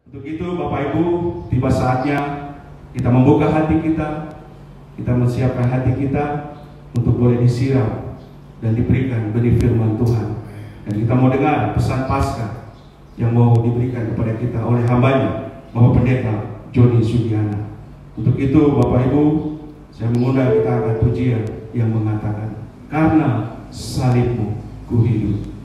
Untuk itu Bapak Ibu, tiba saatnya kita membuka hati kita menyiapkan hati kita untuk boleh disiram dan diberikan benih firman Tuhan. Dan kita mau dengar pesan Paskah yang mau diberikan kepada kita oleh hambanya, Bapak Pendeta Joni Sugiana. Untuk itu Bapak Ibu, saya mengundang kita akan pujian yang mengatakan, karena salibmu ku hidup.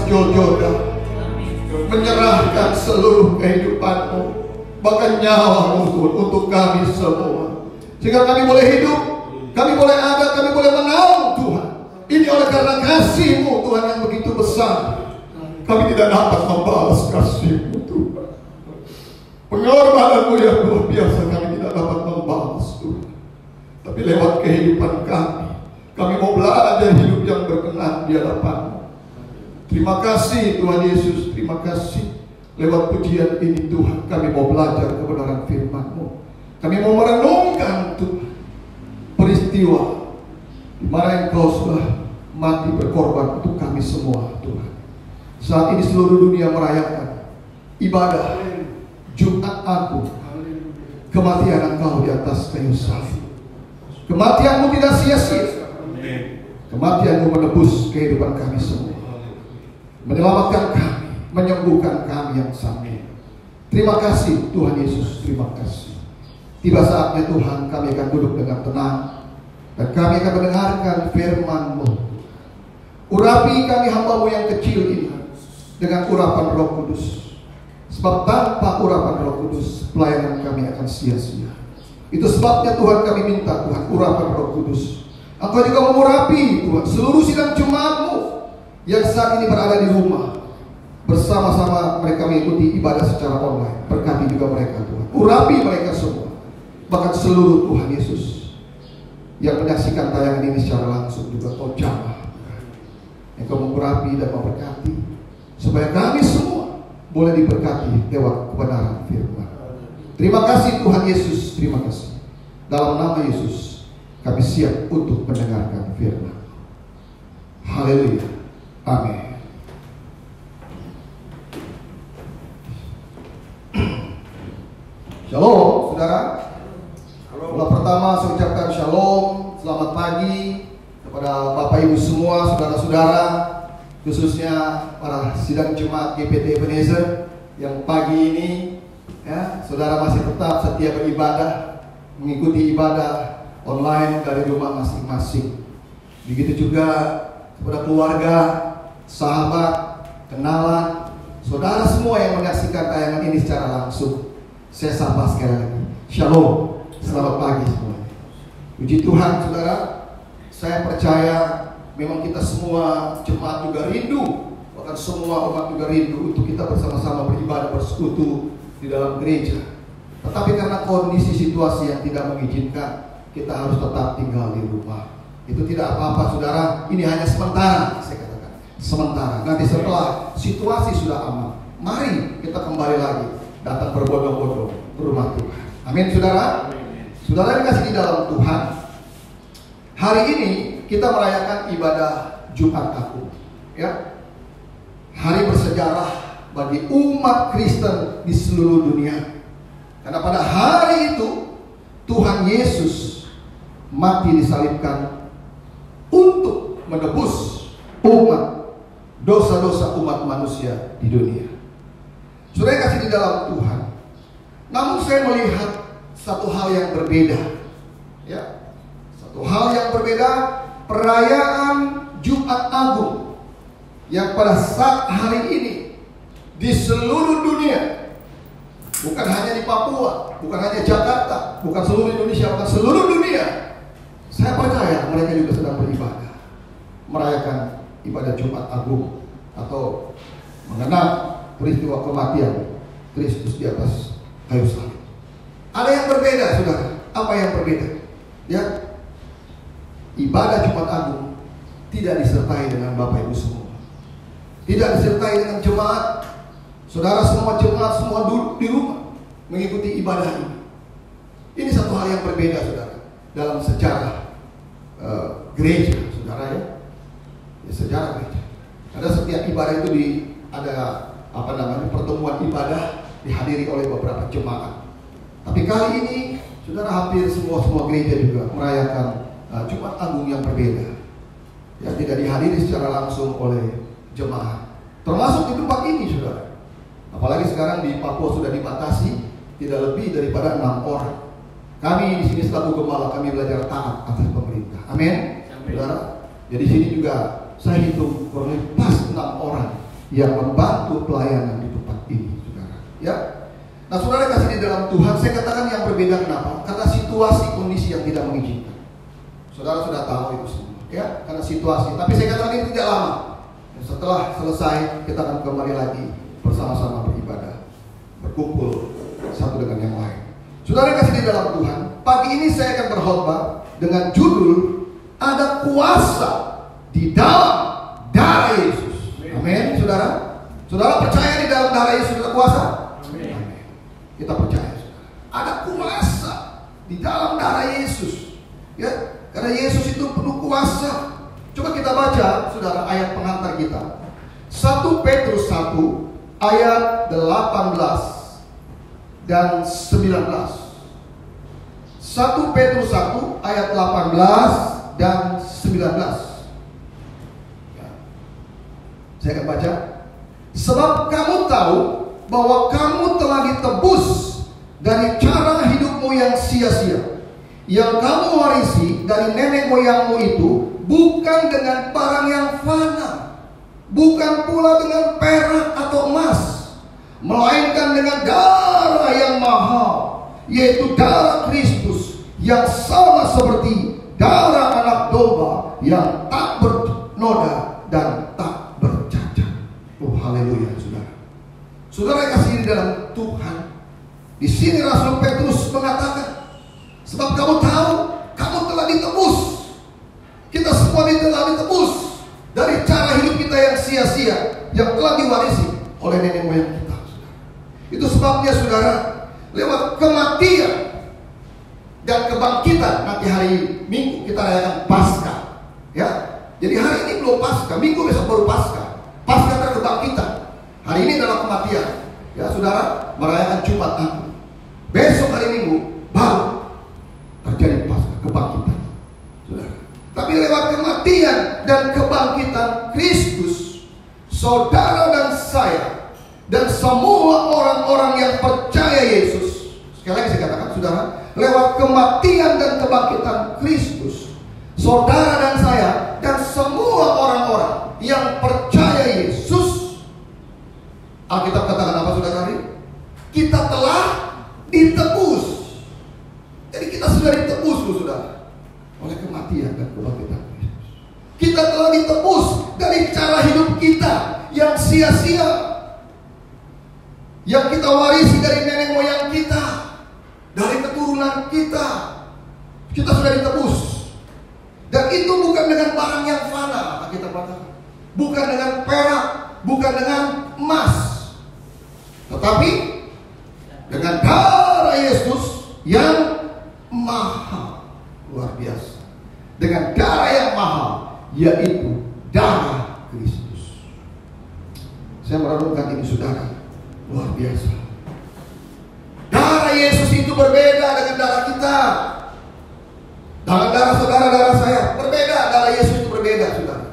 Jojoda, menyerahkan seluruh kehidupanmu, bahkan nyawamu Tuhan, untuk kami semua, sehingga kami boleh hidup, kami boleh ada, kami boleh menaung Tuhan. Ini oleh karena kasih-Mu Tuhan yang begitu besar. Kami tidak dapat membalas kasih-Mu Tuhan. Pengorbanan-Mu yang luar biasa kami tidak dapat membalas Tuhan. Tapi lewat kehidupan kami mau belajar hidup yang berkenan di hadapan-Mu. Terima kasih Tuhan Yesus, terima kasih. Lewat pujian ini Tuhan, kami mau belajar kebenaran firman-Mu. Kami mau merenungkan Tuhan peristiwa di mana Engkau sudah mati berkorban untuk kami semua Tuhan. Saat ini seluruh dunia merayakan ibadah Jumat Agung, kematian Engkau di atas kayu salib. Kematian-Mu tidak sia-sia. Kematian-Mu menebus kehidupan kami semua, menyelamatkan kami, menyembuhkan kami yang sakit. Terima kasih Tuhan Yesus, terima kasih. Tiba saatnya Tuhan, kami akan duduk dengan tenang dan kami akan mendengarkan firman-Mu. Urapi kami hamba-Mu yang kecil ini dengan urapan Roh Kudus, sebab tanpa urapan Roh Kudus pelayanan kami akan sia-sia. Itu sebabnya Tuhan, kami minta Tuhan urapan Roh Kudus. Engkau juga mengurapi Tuhan seluruh sidang jemaat-Mu yang saat ini berada di rumah, bersama-sama mereka mengikuti ibadah secara online. Berkati juga mereka Tuhan, urapi mereka semua, bahkan seluruh Tuhan Yesus yang menyaksikan tayangan ini secara langsung juga Kau jamah. Engkau mengurapi dan memberkati, supaya kami semua boleh diberkati lewat kebenaran firman. Terima kasih Tuhan Yesus, terima kasih. Dalam nama Yesus kami siap untuk mendengarkan firman. Haleluya, amin. Shalom saudara. Mula pertama saya ucapkan shalom, selamat pagi kepada Bapak Ibu semua, saudara-saudara, khususnya para sidang jemaat GPT Ebenezer yang pagi ini ya, saudara masih tetap setia beribadah, mengikuti ibadah online dari rumah masing-masing. Begitu juga kepada keluarga, sahabat, kenalan, saudara semua yang menyaksikan tayangan ini secara langsung. Saya sapa sekali lagi. Shalom, selamat pagi semua. Puji Tuhan saudara, saya percaya memang kita semua jemaat juga rindu, bahkan semua umat juga rindu untuk kita bersama-sama beribadah, bersekutu di dalam gereja. Tetapi karena kondisi situasi yang tidak mengizinkan, kita harus tetap tinggal di rumah. Itu tidak apa-apa saudara, ini hanya sementara, saya katakan sementara. Nanti setelah situasi sudah aman, mari kita kembali lagi datang berbondong-bondong ke rumah Tuhan. Amin saudara. Saudara yang kasih di dalam Tuhan, hari ini kita merayakan ibadah Jumat Agung, ya. Hari bersejarah bagi umat Kristen di seluruh dunia. Karena pada hari itu Tuhan Yesus mati disalibkan untuk menebus umat, dosa-dosa umat manusia di dunia. Saudara kasih di dalam Tuhan. Namun saya melihat satu hal yang berbeda, ya. Satu hal yang berbeda, perayaan Jumat Agung yang pada saat hari ini di seluruh dunia, bukan hanya di Papua, bukan hanya Jakarta, bukan seluruh Indonesia, bukan seluruh dunia. Saya percaya mereka juga sedang beribadah, merayakan ibadah Jumat Agung atau mengenang peristiwa kematian Kristus di atas kayu salib. Ada yang berbeda, saudara. Apa yang berbeda? Ya, ibadah Jumat Agung tidak disertai dengan Bapak Ibu semua, tidak disertai dengan jemaat. Saudara semua jemaat semua duduk di rumah mengikuti ibadah ini. Ini satu hal yang berbeda, saudara, dalam sejarah gereja, saudara ya. Sejarah gereja. Ada setiap ibadah itu ada pertemuan ibadah dihadiri oleh beberapa jemaat. Tapi kali ini, saudara, hampir semua gereja juga merayakan Jumat Agung yang berbeda, yang tidak dihadiri secara langsung oleh jemaat, termasuk di tempat ini, saudara. Apalagi sekarang di Papua sudah dibatasi tidak lebih daripada 6 orang. Kami di sini selaku gembala, kami belajar taat atas pemerintah. Amin, saudara. Jadi sini juga saya hitung kurang lebih pas 6 orang yang membantu pelayanan di tempat ini, saudara. Ya. Nah, saudara kasih di dalam Tuhan, saya katakan yang berbeda kenapa? Karena situasi kondisi yang tidak mengizinkan. Saudara sudah tahu itu semua, ya, karena situasi. Tapi saya katakan ini tidak lama. Setelah selesai, kita akan kembali lagi bersama-sama beribadah, berkumpul satu dengan yang lain. Saudara kasih di dalam Tuhan, pagi ini saya akan berkhotbah dengan judul ada kuasa di dalam darah Yesus. Amin, saudara. Saudara percaya di dalam darah Yesus ada kuasa? Amin. Kita percaya, saudara. Ada kuasa di dalam darah Yesus. Ya, karena Yesus itu penuh kuasa. Coba kita baca, saudara, ayat pengantar kita. 1 Petrus 1 ayat 18 dan 19. 1 Petrus 1 ayat 18 dan 19. Ya. Saya akan baca. Sebab kamu tahu bahwa kamu telah ditebus dari cara hidupmu yang sia-sia, yang kamu warisi dari nenek moyangmu itu, bukan dengan barang yang fana, bukan pula dengan perak atau emas, melainkan dengan darah yang mahal, yaitu darah Kristus, yang sama seperti darah anak domba yang tak bernoda dan tak bercacat. Oh, haleluya, saudara. Saudara kasih di dalam Tuhan. Di sini Rasul Petrus mengatakan, sebab kamu tahu, kamu telah ditebus. Kita semua telah ditebus dari cara hidup kita yang sia-sia, yang telah diwarisi oleh nenek moyang kita, saudara. Itu sebabnya, saudara, lewat kematian dan kebangkitan, nanti hari Minggu kita rayakan Paskah, ya. Jadi hari ini belum Paskah, Minggu besok baru Paskah. Paskah dan kebangkitan. Hari ini adalah kematian, ya, saudara, merayakan Jumat Agung. Besok hari Minggu baru terjadi Paskah, kebangkitan, saudara. Tapi lewat kematian dan kebangkitan Kristus, saudara dan saya dan semua orang-orang yang percaya Yesus, sekali lagi saya katakan, saudara, lewat kematian dan kebangkitan Kristus, saudara dan saya dan semua orang-orang yang percaya Yesus, Alkitab katakan apa, saudara? Kita telah ditebus. Jadi kita sudah ditebus, saudara, oleh kematian dan kebangkitan Kristus. Kita telah ditebus dari cara hidup kita yang sia-sia, yang kita warisi dari nenek moyang kita, dari keturunan kita. Kita sudah ditebus. Dan itu bukan dengan barang yang fana, kita katakan. Bukan dengan perak, bukan dengan emas, tetapi dengan darah Yesus yang mahal, luar biasa. Dengan darah yang mahal, yaitu darah Kristus. Saya merenungkan ini, saudara, luar biasa. Darah Yesus itu berbeda dengan darah kita. Dengan darah saudara, darah saya berbeda. Darah Yesus itu berbeda, saudara.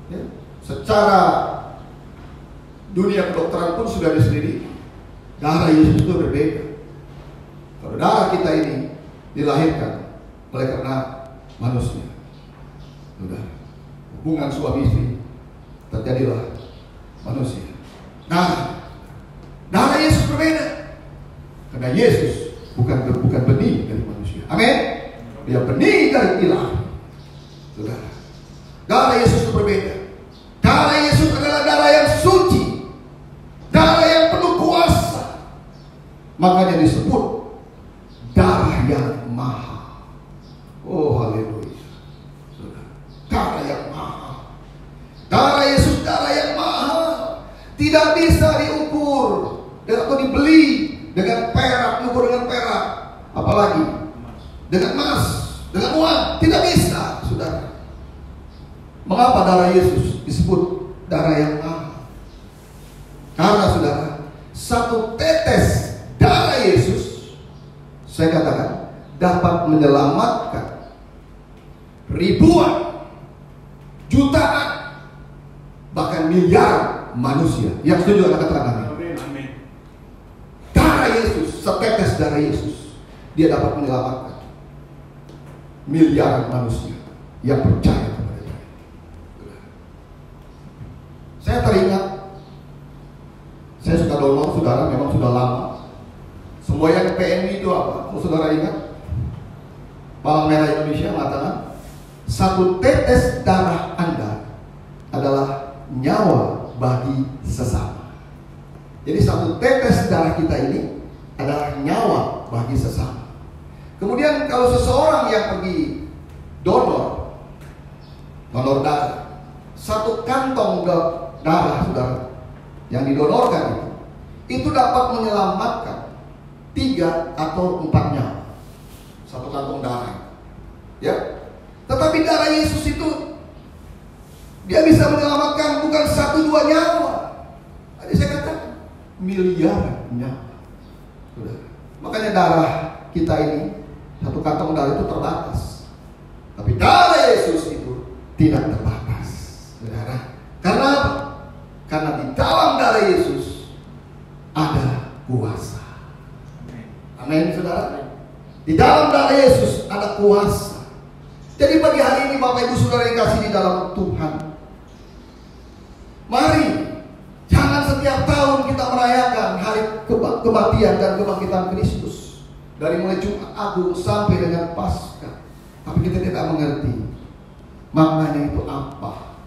Ya. Secara dunia kedokteran pun sudah diselidiki, darah Yesus itu berbeda. Kalau darah kita ini dilahirkan oleh karena manusia, sudah hubungan suami istri, terjadilah manusia. Nah, darah Yesus berbeda karena Yesus bukan benih dari manusia. Amin. Dia benih dari ilahi. Sudah. Darah Yesus itu berbeda. Darah Yesus adalah darah yang suci, darah yang penuh kuasa. Makanya disebut darah yang mahal. Oh, haleluya. Darah yang mahal. Darah Yesus darah yang mahal. Tidak bisa diukur atau dibeli dengan perak, diukur dengan perak, apalagi dengan emas, dengan uang. Tidak bisa, saudara. Mengapa darah Yesus disebut darah yang mahal? Karena, saudara, satu tetes darah Yesus, saya katakan, dapat menyelamatkan ribuan, jutaan, bahkan miliaran manusia. Yang setuju katakan amin. Darah Yesus, setetes darah Yesus, dia dapat menyelamatkan miliaran manusia yang percaya kepada dia. Saya teringat, saya suka donor, saudara, memang sudah lama. Semboyan PMI itu apa? Kalau saudara ingat, Palang Merah Indonesia mengatakan 1 tetes darah Anda adalah nyawa bagi sesama. Jadi 1 tetes darah kita ini adalah nyawa bagi sesama. Kemudian kalau seseorang yang pergi donor darah, 1 kantong darah saudara yang didonorkan itu dapat menyelamatkan 3 atau 4 nyawa. 1 kantong darah, ya. Tetapi darah Yesus itu dia bisa menyelamatkan bukan 1-2 nyawa. Tadi saya katakan miliaran nyawa. Makanya darah kita ini, 1 kantong darah itu terbatas. Tapi darah Yesus itu tidak terbatas, saudara. Karena apa? Karena di dalam darah Yesus ada kuasa. Amin, saudara. Di dalam darah Yesus ada kuasa. Jadi bagi hari ini Bapak Ibu Saudara yang kasih di dalam Tuhan, mari jangan setiap tahun kita merayakan hari kematian dan kebangkitan Kristus, dari mulai Jumat Agung sampai dengan Paskah, tapi kita tidak mengerti maknanya itu apa.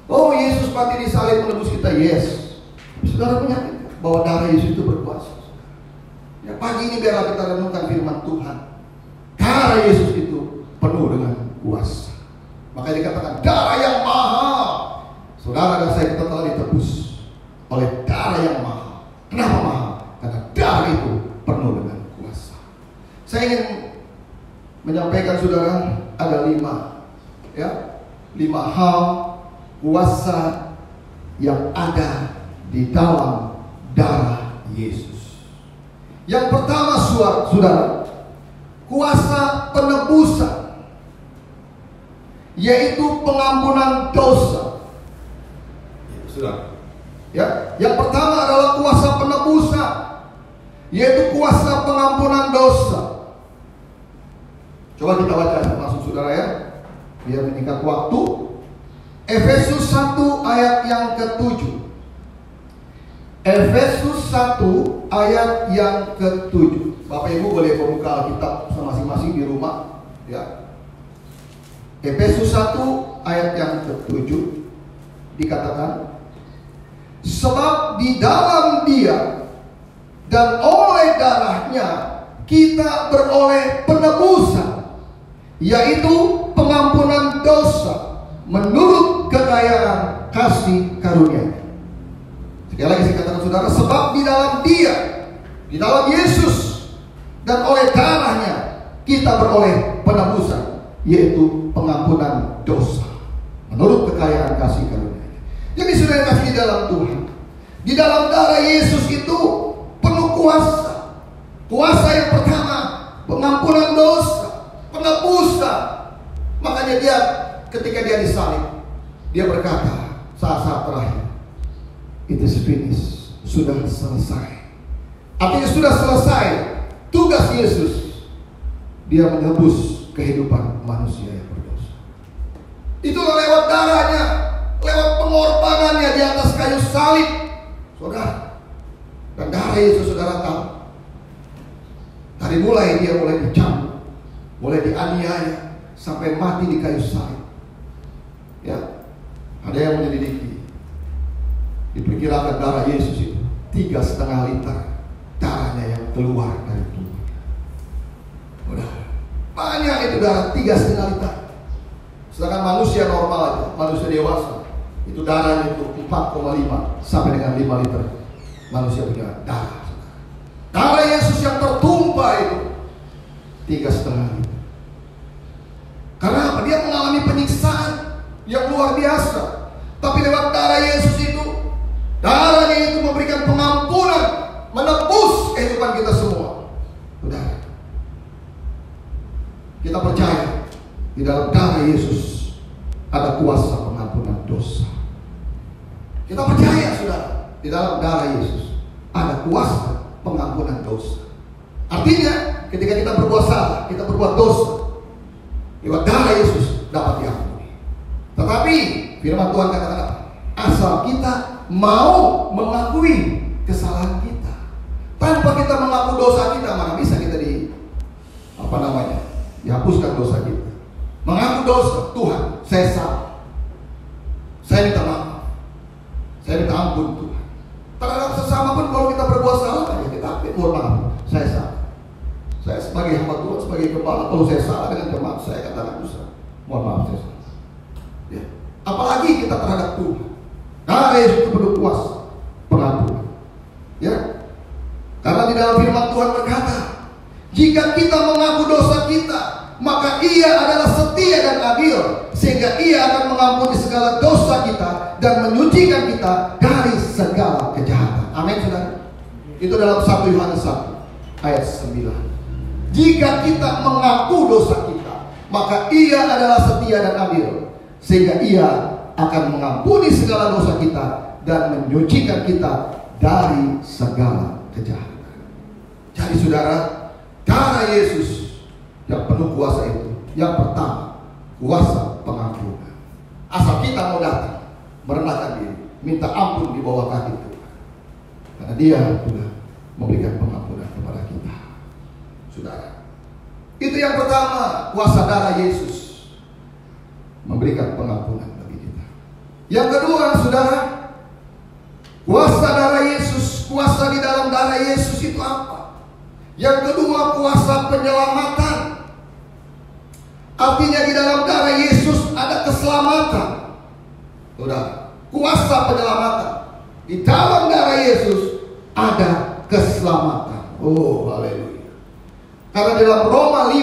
Oh, Yesus mati di salib menebus kita, yes. Saudara punya bahwa darah Yesus itu berkuasa. Ya, pagi ini biarlah kita renungkan firman Tuhan. Darah Yesus itu penuh dengan kuasa. Makanya dikatakan darah yang mahal. Saudara dan saya, kita telah ditebus oleh darah yang mahal. Kenapa mahal? Karena darah itu penuh dengan kuasa. Saya ingin menyampaikan saudara ada 5 hal kuasa yang ada di dalam darah Yesus. Yang pertama, saudara, kuasa penebusan, yaitu pengampunan dosa. Saudara, ya, yang pertama adalah kuasa penebusan, yaitu kuasa pengampunan dosa. Coba kita baca langsung saudara ya, biar menyingkat waktu. Efesus 1 ayat yang ke-7. Efesus 1 ayat yang ke-7. Bapak Ibu boleh membuka Alkitab masing-masing di rumah, ya. Efesus 1 ayat yang ke-7 dikatakan, sebab di dalam Dia dan oleh darahnya kita beroleh penebusan, yaitu pengampunan dosa menurut kekayaan kasih karunia. Sekali lagi saya katakan saudara, sebab di dalam Dia, di dalam Yesus, dan oleh darahnya kita beroleh penebusan, yaitu pengampunan dosa menurut kekayaan kasih karunia. Jadi sudah kasih di dalam Tuhan, di dalam darah Yesus itu penuh kuasa. Kuasa yang pertama pengampunan dosa, penebusan. Makanya dia ketika dia disalib, dia berkata saat-saat terakhir, it is finished, sudah selesai. Artinya sudah selesai tugas Yesus. Dia menebus kehidupan manusia yang berdosa. Itulah lewat darahnya, lewat pengorbanannya di atas kayu salib, saudara. Dan darah Yesus saudara tahu, dari mulai dia mulai dicambuk, mulai dianiaya, sampai mati di kayu salib. Ya, ada yang menyelidiki, diperkirakan darah Yesus itu 3,5 liter darahnya yang keluar dari tubuhnya. Udah banyak itu darah, 3,5 liter. Sedangkan manusia normal aja, manusia dewasa, itu darahnya itu 4,5 sampai dengan 5 liter. Manusia punya darah. Darah Yesus yang tertumpah itu 3,5 liter. Karena apa? Dia mengalami penyiksaan yang luar biasa. Tapi lewat darah Yesus itu, darahnya itu memberikan pengampunan, menebus kehidupan kita semua. Saudara, kita percaya di dalam darah Yesus ada kuasa pengampunan dosa. Kita percaya saudara, di dalam darah Yesus ada kuasa pengampunan dosa. Artinya ketika kita berbuat salah, kita berbuat dosa, lewat darah Yesus dapat diampuni. Tetapi firman Tuhan katakan apa? asal kita mau mengakui kesalahan kita. Tanpa kita mengaku dosa kita, mana bisa kita dihapuskan dosa kita. Mengaku dosa, Tuhan, saya salah, saya minta maaf, saya minta ampun Tuhan. Terhadap sesama pun kalau kita berbuat salah, ya kita mohon maaf, saya salah. Saya sebagai hamba Tuhan, sebagai gembala, kalau saya salah dengan jemaat, saya katakan dosa, mohon maaf, saya salah. Ya. Apalagi kita terhadap Tuhan. Karena Yesus itu penuh kuasa pengampunan. Ya. Karena di dalam firman Tuhan berkata, jika kita mengaku dosa kita, maka Ia adalah setia dan adil, sehingga Ia akan mengampuni segala dosa kita dan menyucikan kita dari segala kejahatan. Amin, saudara. Itu dalam 1 Yohanes 1 ayat 9. Jika kita mengaku dosa kita, maka Ia adalah setia dan adil, sehingga Ia akan mengampuni segala dosa kita dan menyucikan kita dari segala kejahatan. Jadi saudara, darah Yesus yang penuh kuasa itu, yang pertama, kuasa pengampunan. Asal kita mau datang, merendahkan diri, minta ampun di bawah kaki Tuhan, karena Dia sudah memberikan pengampunan kepada kita. Saudara, itu yang pertama, kuasa darah Yesus memberikan pengampunan bagi kita. Yang kedua, saudara, kuasa darah Yesus, kuasa di dalam darah Yesus itu apa? Yang kedua, kuasa penyelamatan. Artinya di dalam darah Yesus ada keselamatan. Saudara, kuasa penyelamatan. Di dalam darah Yesus ada keselamatan. Oh, haleluya. Karena dalam Roma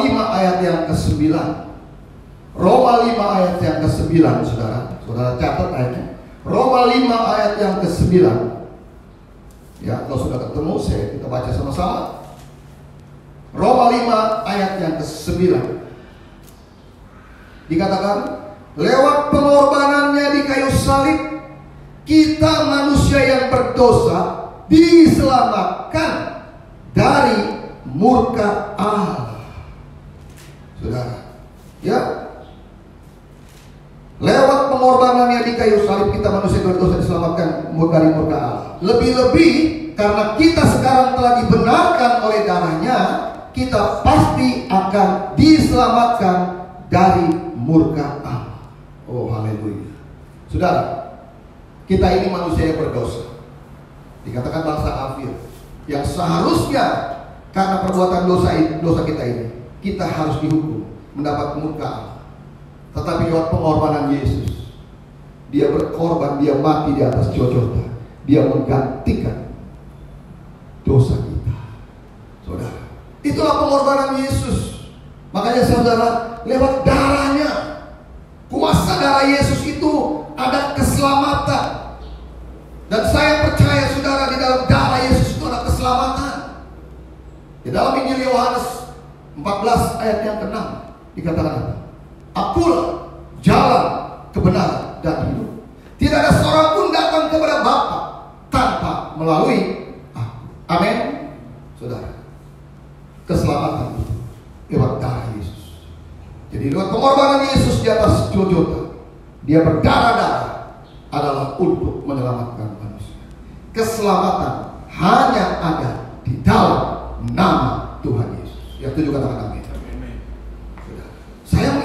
5 ayat yang ke-9. Roma 5 ayat yang ke-9, saudara. Saudara catat ayatnya. Roma 5 ayat yang ke-9. Ya, kalau sudah ketemu, kita baca sama-sama. Roma 5 ayat yang ke-9. Dikatakan, lewat pengorbanannya di kayu salib, kita manusia yang berdosa diselamatkan dari murka Allah. Saudara, ya, lewat pengorbanannya di kayu salib, kita manusia yang berdosa diselamatkan dari murka Allah. Lebih-lebih karena kita sekarang telah dibenarkan oleh darahnya, kita pasti akan diselamatkan dari murka Allah. Oh, haleluya. Saudara, kita ini manusia yang berdosa, dikatakan bangsa kafir, yang seharusnya karena perbuatan dosa kita ini, kita harus dihukum, mendapat murka Allah. Tetapi lewat pengorbanan Yesus, Dia berkorban, Dia mati di atas Golgota, Dia menggantikan dosa kita. Saudara, itulah pengorbanan Yesus. Makanya saudara, lewat darahnya, kuasa darah Yesus itu ada keselamatan. Dan saya percaya saudara, di dalam darah Yesus itu ada keselamatan. Di dalam Injil Yohanes 14 ayat yang ke-6 dikatakan apa? Akulah jalan, kebenaran, dan hidup. Tidak ada seorang pun datang kepada Bapa tanpa melalui aku. Amin. Saudara, keselamatan itu lewat darah Yesus. Jadi lewat pengorbanan Yesus di atas Golgota, Dia berdarah-darah adalah untuk menyelamatkan manusia. Keselamatan hanya ada di dalam nama Tuhan Yesus. Yang tujuh katakan amin. Saya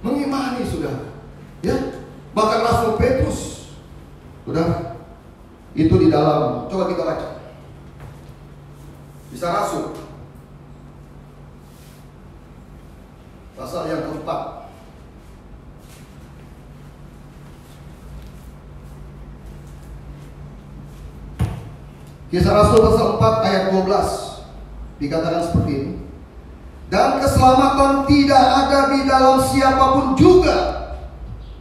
mengimani saudara, ya. Bahkan Rasul Petrus, saudara, itu di dalam, coba kita baca, bisa Rasul pasal yang keempat. Kisah Rasul pasal 4 ayat 12 dikatakan seperti ini. Dan keselamatan tidak ada di dalam siapapun juga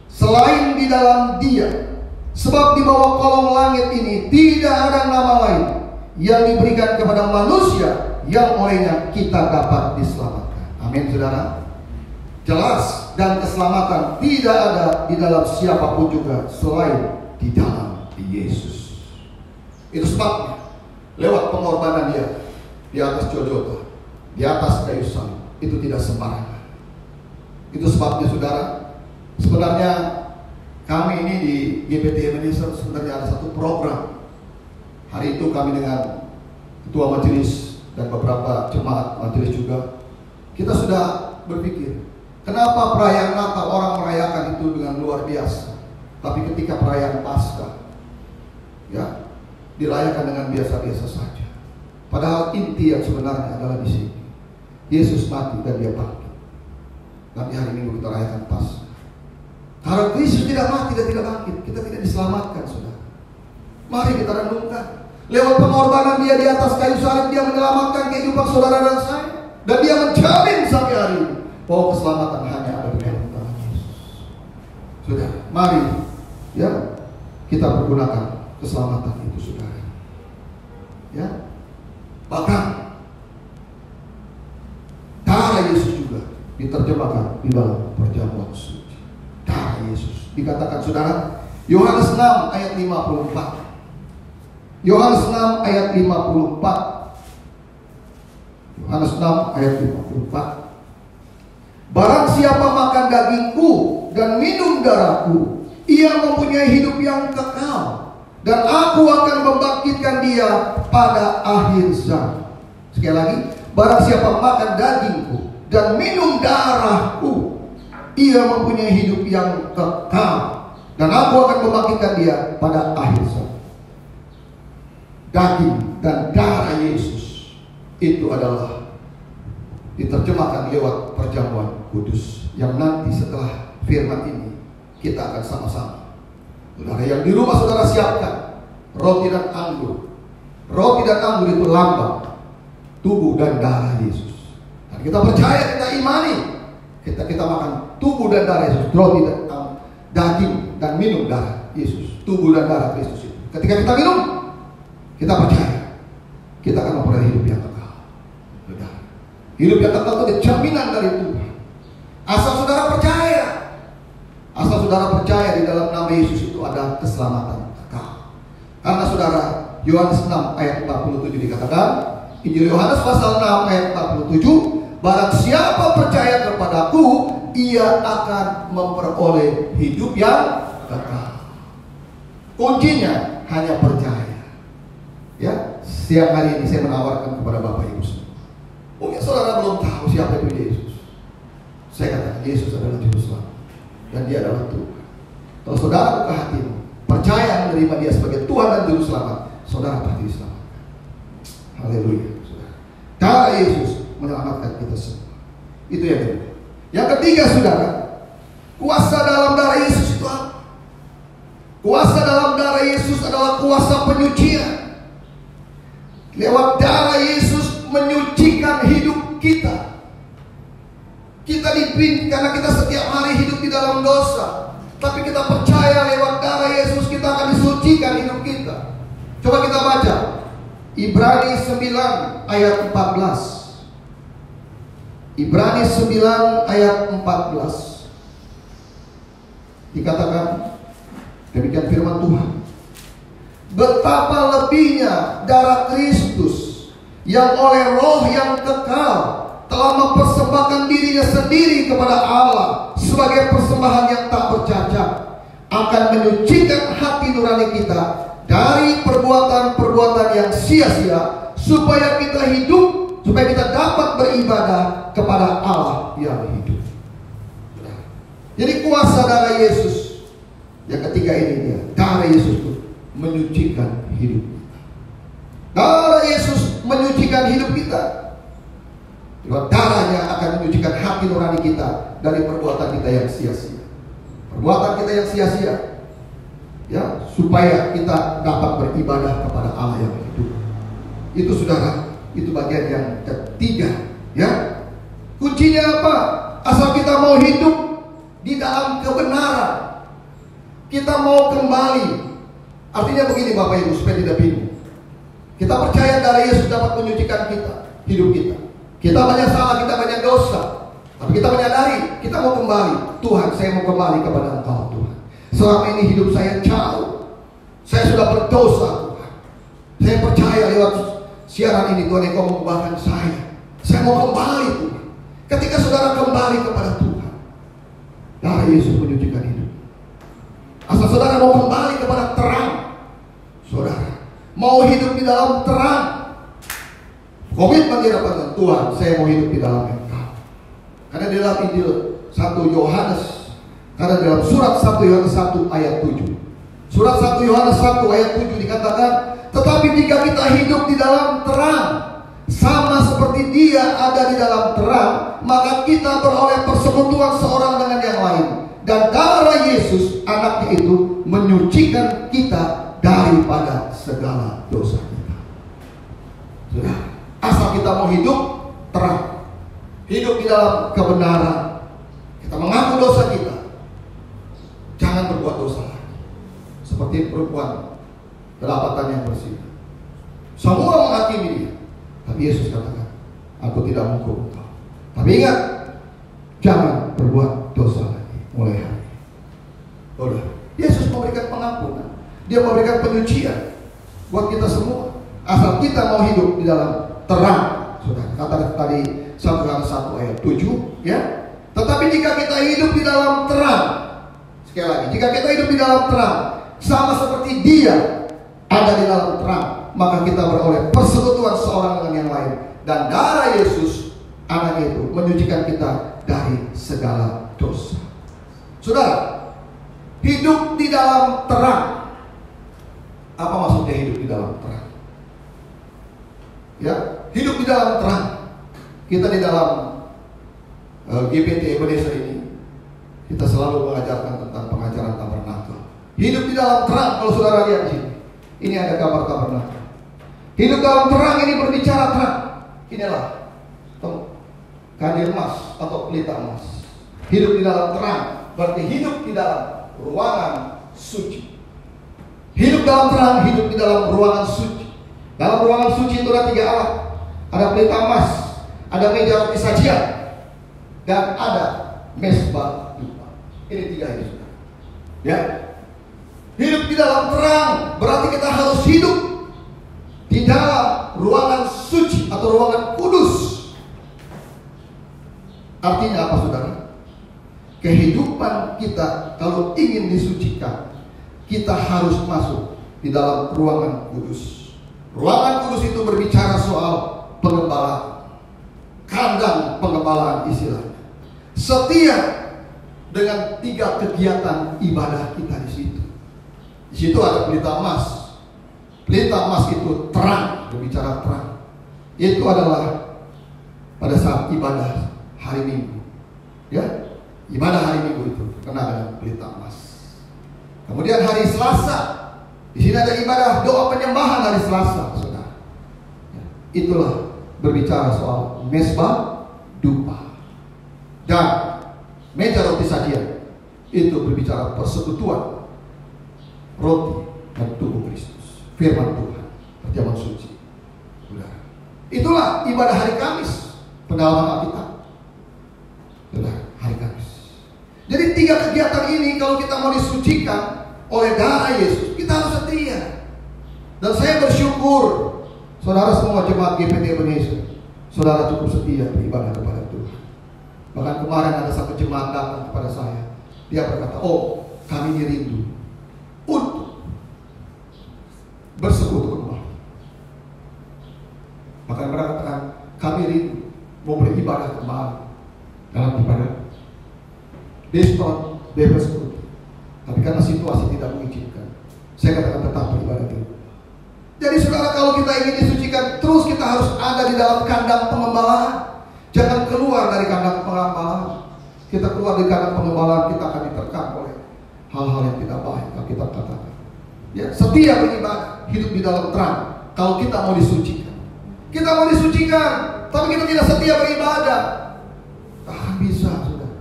selain di dalam Dia. Sebab di bawah kolong langit ini tidak ada nama lain yang diberikan kepada manusia yang olehnya kita dapat diselamatkan. Amin, saudara. Jelas, dan keselamatan tidak ada di dalam siapapun juga selain di dalam Yesus. Itu sebabnya lewat pengorbanan Dia di atas Golgota, di atas kayu salib, itu tidak sembarangan. Itu sebabnya saudara, sebenarnya Kami ini di GPT Ebenezer sebenarnya ada satu program. Hari itu kami dengan ketua majelis dan beberapa jemaat majelis juga, kita sudah berpikir, kenapa perayaan Natal orang merayakan itu dengan luar biasa, tapi ketika perayaan Paskah, ya, dirayakan dengan biasa-biasa saja. Padahal inti yang sebenarnya adalah di sini. Yesus mati dan dia bangkit. Nanti hari Minggu kita rayakan Paskah. Kalau Yesus tidak mati dan tidak bangkit, kita tidak diselamatkan, saudara. Mari kita renungkan. Lewat pengorbanan dia di atas kayu salib, dia menyelamatkan kehidupan saudara dan saya. Dan dia menjamin sampai hari ini bahwa keselamatan hanya ada di dalam Tuhan Yesus. Sudah, mari ya kita pergunakan keselamatan itu, saudara. Ya, bahkan darah Yesus juga diterjemahkan di dalam perjamuan suci. Darah Yesus dikatakan, saudara, Yohanes 6 ayat 54. Yohanes 6 ayat 54. Yohanes 6 ayat 54. Barang siapa makan dagingku dan minum darahku, ia mempunyai hidup yang kekal, dan aku akan membangkitkan dia pada akhir zaman. Sekali lagi, barang siapa makan dagingku dan minum darahku, ia mempunyai hidup yang kekal, dan aku akan membangkitkan dia pada akhir zaman. Daging dan darah Yesus itu adalah diterjemahkan lewat perjamuan kudus, yang nanti setelah firman ini kita akan sama-sama, saudara, yang di rumah saudara siapkan roti dan anggur. Roti dan anggur itu lambang tubuh dan darah Yesus. Dan kita percaya, kita imani, kita makan tubuh dan darah Yesus, roti dan daging dan minum darah Yesus, tubuh dan darah Kristus itu. Ketika kita minum, kita percaya kita akan memperoleh hidup yang kekal. Hidup yang kekal itu jaminan dari Tuhan. Asal saudara percaya, asal saudara percaya di dalam nama Yesus itu ada keselamatan kekal. Karena saudara, Yohanes 6 ayat 47 dikatakan, Injil Yohanes pasal 6 ayat 47, barang siapa percaya kepadaku, ia akan memperoleh hidup yang kekal. Kuncinya hanya percaya. Ya, siang hari ini saya menawarkan kepada Bapak Ibu semua. Mungkin saudara belum tahu siapa itu Yesus. Saya katakan Yesus adalah juru selamat dan dia adalah Tuhan. Kalau saudara buka hatimu, percaya menerima dia sebagai Tuhan dan juru selamat, saudara pasti diselamatkan. Haleluya, saudara. Darah Yesus menyelamatkan kita semua. Itu yang kedua. Yang ketiga, saudara, kuasa dalam darah Yesus itu apa? Kuasa dalam darah Yesus adalah kuasa penyucian. Lewat darah Yesus menyucikan hidup kita. Kita dipin karena kita setiap hari hidup di dalam dosa. Tapi kita percaya lewat darah Yesus kita akan disucikan hidup kita. Coba kita baca Ibrani 9 ayat 14. Ibrani 9 ayat 14. Dikatakan demikian firman Tuhan. Betapa lebihnya darah Kristus yang oleh roh yang kekal telah mempersembahkan dirinya sendiri kepada Allah sebagai persembahan yang tak bercacat, akan menyucikan hati nurani kita dari perbuatan-perbuatan yang sia-sia, supaya kita hidup, supaya kita dapat beribadah kepada Allah yang hidup. Jadi kuasa darah Yesus yang ketiga ini dia, darah Yesus itu menyucikan hidup kita. Darah Yesus menyucikan hidup kita. Lewat darahnya akan menyucikan hati nurani kita dari perbuatan kita yang sia-sia. Perbuatan kita yang sia-sia, ya, supaya kita dapat beribadah kepada Allah yang hidup. Itu saudara, itu bagian yang ketiga, ya. Kuncinya apa? Asal kita mau hidup di dalam kebenaran, kita mau kembali. Artinya begini Bapak Ibu, supaya tidak bingung. Kita percaya darah Yesus dapat menyucikan kita, hidup kita. Kita banyak salah, kita banyak dosa, tapi kita menyadari, kita mau kembali. Tuhan, saya mau kembali kepada Engkau Tuhan. Selama ini hidup saya jauh, saya sudah berdosa Tuhan. Saya percaya lewat siaran ini Tuhan, Engkau mengubahkan saya. Saya mau kembali Tuhan. Ketika saudara kembali kepada Tuhan, darah Yesus menyucikan hidup. Asal saudara mau kembali kepada terang, saudara mau hidup di dalam terang, komitmen di hadapan Tuhan, saya mau hidup di dalam Engkau. Karena di dalam Injil 1 Yohanes, karena dalam surat 1 Yohanes 1 ayat 7, surat 1 Yohanes 1 ayat 7 dikatakan, tetapi jika kita hidup di dalam terang, sama seperti Dia ada di dalam terang, maka kita beroleh persekutuan seorang dengan yang lain, dan darah Yesus anaknya itu menyucikan kita daripada segala dosa kita. Sudah, asal kita mau hidup terang, hidup di dalam kebenaran, kita mengaku dosa kita, jangan berbuat dosa lagi. Seperti perempuan kedapatan yang bersih, semua menghakimi dia, tapi Yesus katakan, aku tidak menghukum engkau. Tapi ingat, jangan berbuat dosa lagi mulai hari ini. Udah, Yesus memberikan pengampunan, Dia memberikan penyucian buat kita semua, asal kita mau hidup di dalam terang. Sudah kata tadi 1 Yohanes 1 ayat 7, ya. Tetapi jika kita hidup di dalam terang, sekali lagi, jika kita hidup di dalam terang, sama seperti Dia ada di dalam terang, maka kita beroleh persekutuan seorang dengan yang lain, dan darah Yesus anaknya itu menyucikan kita dari segala dosa. Saudara, hidup di dalam terang. Apa maksudnya hidup di dalam terang? Ya, hidup di dalam terang. Kita di dalam GPT Ebenezer ini, kita selalu mengajarkan tentang pengajaran tabernakel. Hidup di dalam terang. Kalau saudara lihat di sini, ini ada gambar tabernakel. Hidup dalam terang ini berbicara terang. Inilah kandir emas atau pelita emas. Hidup di dalam terang berarti hidup di dalam ruangan suci. Hidup dalam terang, hidup di dalam ruangan suci. Dalam ruangan suci itu ada 3 alat. Ada pelita emas, ada meja roti sajian, dan ada mezbah dupa. Ini 3 ini, saudara. Ya, hidup di dalam terang berarti kita harus hidup di dalam ruangan suci atau ruangan kudus. Artinya apa, saudara? Kehidupan kita kalau ingin disucikan, kita harus masuk di dalam ruangan kudus. Ruangan kudus itu berbicara soal pengembalaan, kandang pengembalaan istilahnya. Setia dengan 3 kegiatan ibadah kita di situ. Di situ ada pelita emas. Pelita emas itu terang, berbicara terang. Itu adalah pada saat ibadah hari Minggu, ya, ibadah hari Minggu itu kena dengan pelita emas. Kemudian hari Selasa, di sini ada ibadah doa penyembahan hari Selasa, saudara. Ya, itulah berbicara soal mezbah dupa. Dan meja roti sajian itu berbicara persekutuan roti dan tubuh Kristus, firman Tuhan, perjamuan suci. Saudara, itulah ibadah hari Kamis, pendalaman Alkitab. Saudara, hari Kamis. Jadi 3 kegiatan ini kalau kita mau disucikan oleh darah Yesus, kita harus setia. Dan saya bersyukur saudara semua jemaat GPT Ebenezer, saudara cukup setia beribadah kepada Tuhan. Bahkan kemarin ada satu jemaat datang kepada saya, dia berkata, oh kami rindu untuk bersekutu kembali. Maka mereka katakan, kami rindu mau beribadah kembali dalam ibadah Deston bebas bersekutu. Tapi karena situasi tidak mengizinkan, saya katakan tetap beribadah di rumah. Jadi saudara, kalau kita ingin disucikan, terus kita harus ada di dalam kandang pengembalaan. Jangan keluar dari kandang pengembalaan. Kita keluar dari kandang pengembalaan, kita akan diterkam oleh hal-hal yang tidak baik. Kita katakan, ya, setia beribadah, hidup di dalam terang. Kalau kita mau disucikan, kita mau disucikan, tapi kita tidak setia beribadah, tak akan bisa, saudara.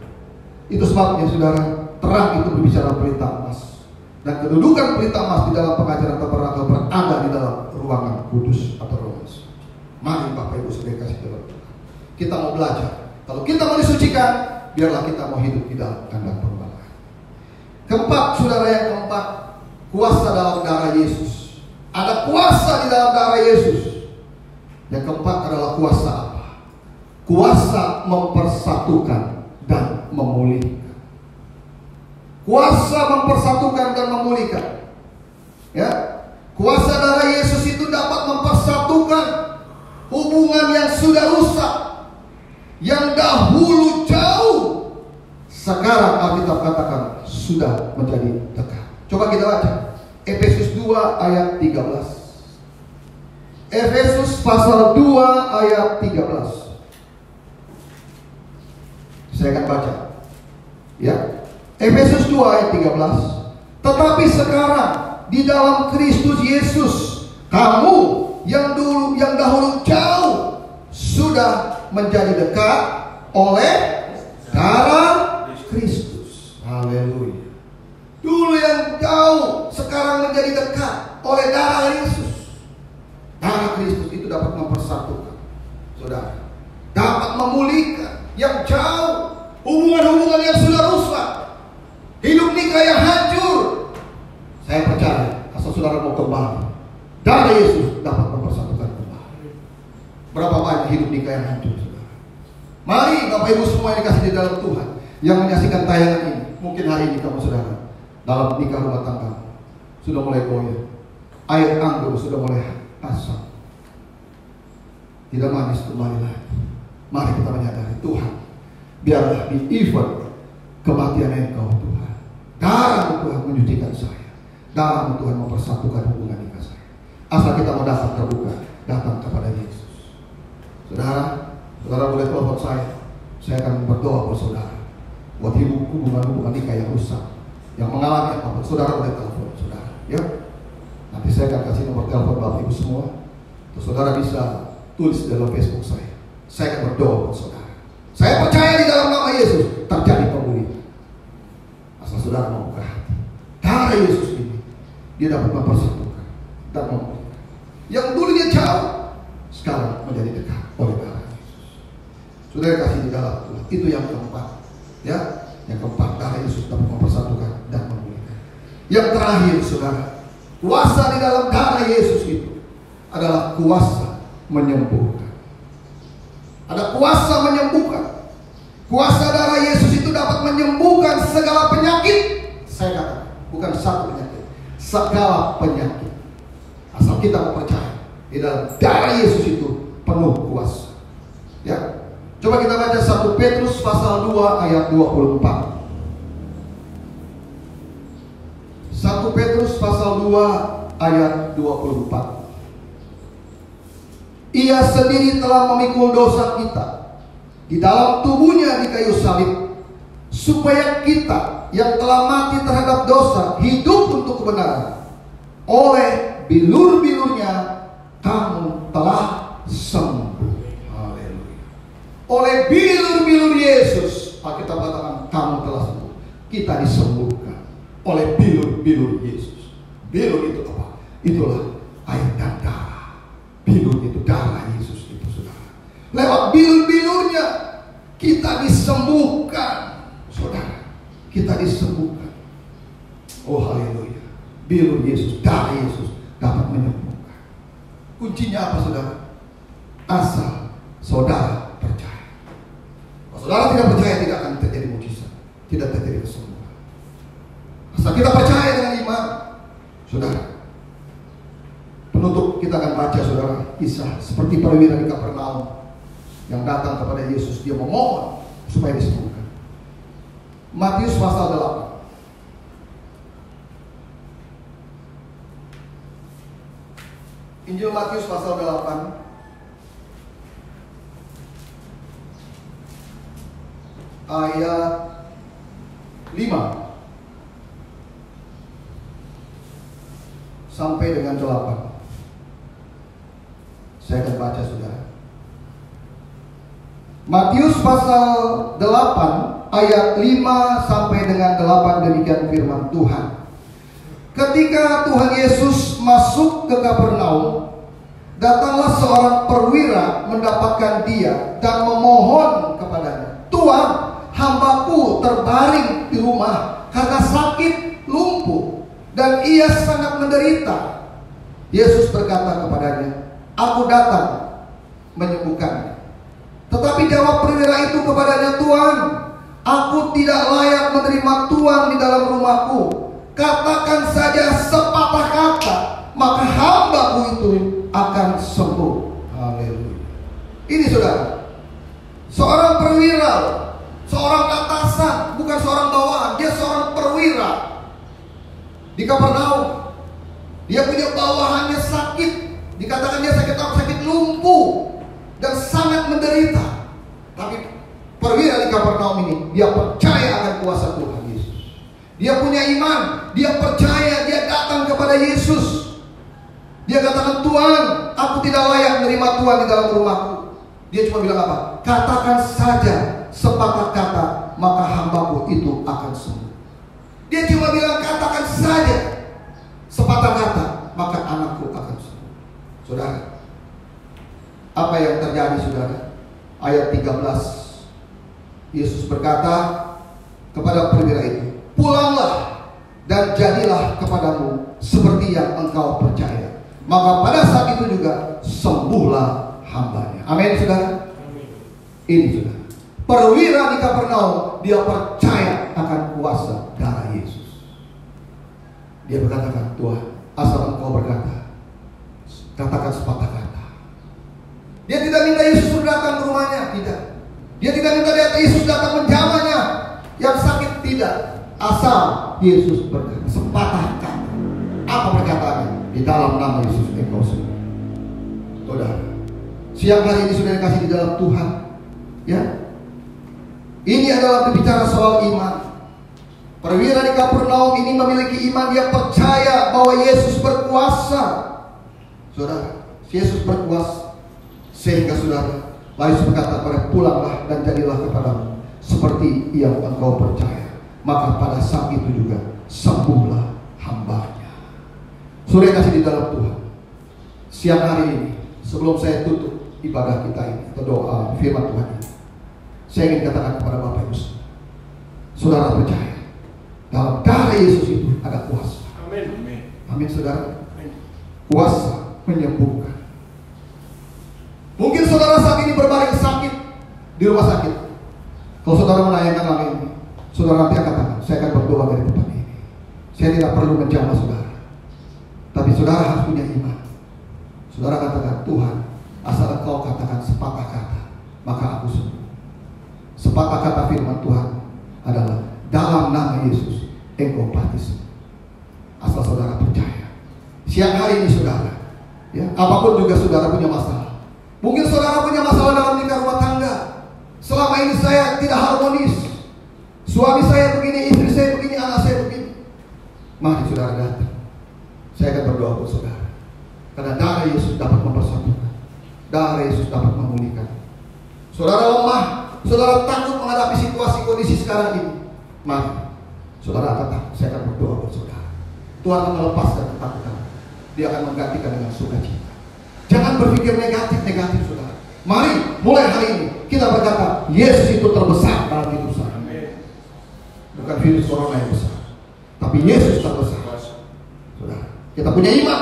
Itu sebabnya, saudara, terang itu berbicara pelita emas. Dan kedudukan pelita emas di dalam pengajaran tabernakel berada di dalam ruangan kudus atau ruangan suci. Mari Bapak Ibu Saudara kasih dalam Tuhan, kita mau belajar. Kalau kita mau disucikan, biarlah kita mau hidup di dalam kandang pengembalaan. Keempat, saudara, yang keempat, kuasa dalam darah Yesus. Ada kuasa di dalam darah Yesus. Yang keempat adalah kuasa apa? Kuasa mempersatukan dan memulihkan. kuasa mempersatukan dan memulihkan. Ya, kuasa darah Yesus itu dapat mempersatukan hubungan yang sudah rusak, yang dahulu jauh, sekarang Alkitab katakan sudah menjadi dekat. Coba kita baca Efesus 2 ayat 13. Efesus pasal 2 ayat 13. Saya akan baca. Ya. Efesus 2 ayat 13. Tetapi sekarang di dalam Kristus Yesus, kamu yang dahulu jauh sudah menjadi dekat oleh darah Kristus. Haleluya. Dulu yang jauh sekarang menjadi dekat oleh darah Yesus. Darah Kristus itu dapat mempersatukan, saudara, dapat memulihkan yang jauh, hubungan-hubungan yang sudah rusak, hidup nikah yang hancur. Saya percaya, asal saudara mau kembali, darah Yesus dapat mempersatukan kembali. Berapa banyak hidup nikah yang hancur, saudara? Mari Bapak Ibu semua yang dikasih di dalam Tuhan, yang menyaksikan tayangan ini, mungkin hari ini kamu saudara dalam nikah rumah tangga sudah mulai goyah, air anggur sudah mulai asam, tidak manis kembali lagi. Mari kita menyadari, Tuhan, biarlah di event kematian Engkau Tuhan, darah Tuhan menyucikan saya, darah Tuhan mempersatukan hubungan nikah saya. Asal kita mau datang terbuka, datang kepada Yesus. Saudara boleh telepon saya akan berdoa buat saudara, buat hubungan nikah yang rusak, yang mengalami apa-apa. Saudara boleh telepon saudara, ya. Nanti saya akan kasih nomor telepon Bapak Ibu semua. Terus saudara bisa tulis dalam Facebook saya. Saya akan berdoa buat saudara. Saya percaya di dalam nama Yesus terjadi pemulihan. Asal saudara mau buka hati. Darah Yesus ini, dia dapat mempersatukan dan memulihkan. Yang dulu dia jauh, sekarang menjadi dekat oleh darah Yesus. Saudara kasih di dalam Tuhan. Itu yang keempat. Ya, yang keempat, darah Yesus dapat mempersatukan dan memulihkan. Yang terakhir, saudara, kuasa di dalam darah Yesus itu adalah kuasa menyembuhkan. Ada kuasa menyembuhkan. Kuasa darah Yesus itu dapat menyembuhkan segala penyakit. Saya katakan, bukan satu penyakit, segala penyakit. Asal kita percaya di dalam darah Yesus itu penuh kuasa. Ya. Coba kita baca 1 Petrus pasal 2 ayat 24. 1 Petrus pasal 2 ayat 24. Ia sendiri telah memikul dosa kita di dalam tubuhnya di kayu salib, supaya kita yang telah mati terhadap dosa hidup untuk kebenaran. Oleh bilur-bilurnya kamu telah sembuh. Haleluya. Oleh bilur-bilur Yesus, Alkitab katakan kamu telah sembuh. Kita disembuhkan oleh bilur-bilur Yesus. Bilur itu apa? Itulah air dan darah. Bilur itu darah Yesus itu, saudara. Lewat bilur-bilurnya kita disembuhkan, saudara. Kita disembuhkan. Oh haleluya. Bilur Yesus, darah Yesus dapat menyembuhkan. Kuncinya apa, saudara? Asal saudara percaya. Kalau saudara tidak percaya, tidak akan terjadi mujizat, tidak terjadi kesembuhan. Asal kita percaya dengan iman, saudara. Penutup kita akan baca, saudara, kisah seperti perwira di Kapernaum yang datang kepada Yesus. Dia memohon supaya disembuhkan. Matius pasal 8. Injil Matius pasal 8 ayat 5 sampai dengan 8. Saya akan baca, saudara. Matius pasal 8 ayat 5 sampai dengan 8, demikian firman Tuhan. Ketika Tuhan Yesus masuk ke Kapernaum, datanglah seorang perwira mendapatkan dia dan memohon kepadanya, "Tuhan, hambaku terbaring di rumah karena sakit lumpuh dan ia sangat menderita." Yesus berkata kepadanya, "Aku datang menyembuhkannya." Tetapi jawab perwira itu kepadanya, "Tuhan, Aku tidak layak menerima Tuhan di dalam rumahku. Katakan saja sepatah kata, maka hambaku itu akan sembuh. Haleluya. Ini saudara, seorang perwira, seorang atasan, bukan seorang bawahan, dia seorang perwira di Kapernaum. Dia punya bawahannya sakit, dikatakan dia sakit lumpuh dan sangat menderita. Tapi perwira di Kapernaum ini, dia percaya akan kuasa Tuhan Yesus. Dia punya iman, dia percaya, dia datang kepada Yesus. Dia katakan, Tuhan, aku tidak layak menerima Tuhan di dalam rumahku. Dia cuma bilang apa? Katakan saja sepatah kata, maka hambaku itu akan sembuh. Dia cuma bilang, katakan saja sepatah kata, maka anakku akan sembuh. Saudara, apa yang terjadi saudara? Ayat 13, Yesus berkata kepada perwira itu, pulanglah dan jadilah kepadamu seperti yang engkau percaya. Maka pada saat itu juga sembuhlah hambanya. Amin saudara. Ini saudara, perwira di Kapernaum, dia percaya akan kuasa darah Yesus. Dia berkatakan, Tuhan, asal engkau berkata, katakan sepatah kata. Dia tidak minta Yesus datang ke rumahnya, tidak. Dia tidak minta Yesus datang menjamahnya yang sakit, tidak. Asal Yesus berkata sepatah kata. Apa perkataannya? Di dalam nama Yesus engkau sembuh. Saudara, siang hari ini sudah dikasih di dalam Tuhan, ya. Ini adalah berbicara soal iman. Perwira di Kapernaum ini memiliki iman, dia percaya bahwa Yesus berkuasa. Saudara, Yesus berkuasa. Sehingga saudara, Yesus berkata kepada, pulanglah dan jadilah kepadamu seperti yang engkau percaya. Maka pada saat itu juga sembuhlah hambanya. Saudara kasih di dalam Tuhan, siang hari ini sebelum saya tutup ibadah kita ini atau doa firman Tuhan ini, saya ingin katakan kepada Bapak Ibu, saudara percaya dalam darah Yesus itu ada kuasa. Amin. Amin saudara. Kuasa menyembuhkan. Mungkin saudara saat ini berbaring sakit di rumah sakit. Kalau saudara menayangkan hal ini, saudara nanti akan katakan, saya akan berdoa dari tempat ini. Saya tidak perlu menjamah saudara, tapi saudara harus punya iman. Saudara katakan, Tuhan, asal engkau katakan sepatah kata, maka aku sembuh. Sepatah kata firman Tuhan adalah dalam nama Yesus engkau pasti sembuh. Asal saudara percaya. Siang hari ini saudara, ya, apapun juga saudara punya masalah. Mungkin saudara punya masalah dalam lingkar rumah tangga. Selama ini saya tidak harmonis. Suami saya begini, istri saya begini, anak saya begini. Mari saudara datang. Saya akan berdoa buat saudara. Karena darah Yesus dapat mempersatukan. Darah Yesus dapat memulihkan. Saudara lemah, saudara takut menghadapi situasi kondisi sekarang ini. Mari, saudara tetap, saya akan berdoa buat saudara. Tuhan akan melepaskan ketakutan. Dia akan menggantikan dengan sukacita. Jangan berpikir negatif saudara. Mari, mulai hari ini kita berkata, Yesus itu terbesar dalam hidup saya. Bukan virus corona yang besar, tapi Yesus terbesar. Saudara, kita punya iman,